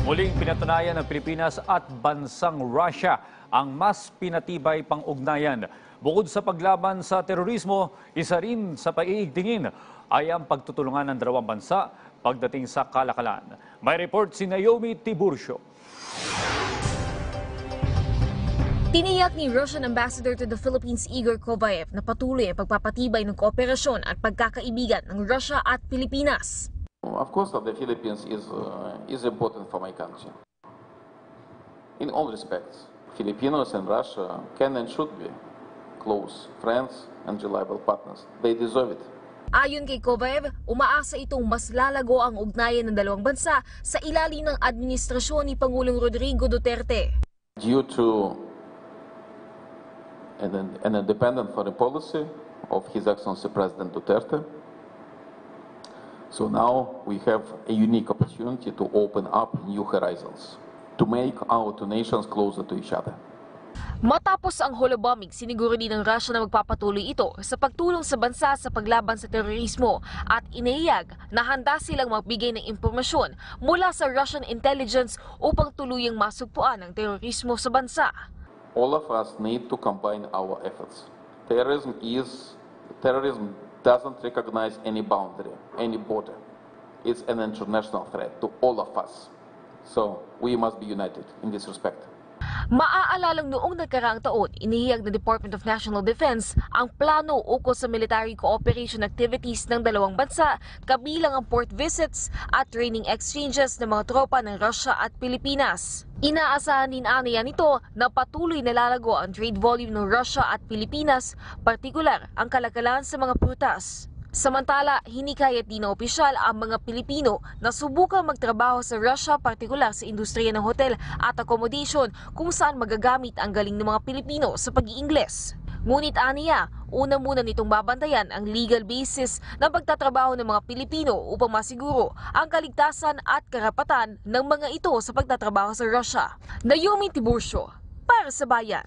Muling pinatunayan ng Pilipinas at bansang Russia ang mas pinatibay pang ugnayan. Bukod sa paglaban sa terorismo, isa rin sa paiigtingin ay ang pagtutulungan ng dalawang bansa pagdating sa kalakalan. May report si Naomi Tiburcio. Tiniyak ni Russian Ambassador to the Philippines Igor Kovaev na patuloy ang pagpapatibay ng kooperasyon at pagkakaibigan ng Russia at Pilipinas. Of course, the Philippines is important for my country. In all respects, Filipinos and Russia can and should be close friends and reliable partners. They deserve it. Ayon kay Kovaev, umaasa itong mas lalago ang ugnayan ng dalawang bansa sa ilalim ng administrasyon ni Pangulong Rodrigo Duterte. Due to an independent foreign policy of His Excellency President Duterte, so now we have a unique opportunity to open up new horizons, to make our two nations closer to each other. Matapos ang holobombing, siniguro din ng Russia na magpapatuloy ito sa pagtulong sa bansa sa paglaban sa terorismo at inihayag na handa silang magbigay ng impormasyon mula sa Russian intelligence upang tuluyang masugpuan ang terorismo sa bansa. All of us need to combine our efforts. Terrorism doesn't recognize any boundary, any border. It's an international threat to all of us. So we must be united in this respect. Maaalalang noong nagkaraang taon, inihiyag ng Department of National Defense ang plano ukol sa military cooperation activities ng dalawang bansa, kabilang ang port visits at training exchanges ng mga tropa ng Russia at Pilipinas. Inaasahan din aniya nito na patuloy na lalago ang trade volume ng Russia at Pilipinas, partikular ang kalakalan sa mga prutas. Samantala, hinikayat din ng opisyal ang mga Pilipino na subukang magtrabaho sa Russia, partikular sa industriya ng hotel at accommodation kung saan magagamit ang galing ng mga Pilipino sa pag-iingles. Ngunit aniya, una muna nitong babantayan ang legal basis ng pagtatrabaho ng mga Pilipino upang masiguro ang kaligtasan at karapatan ng mga ito sa pagtatrabaho sa Russia. Naomi Tiburcio, para sa Bayan.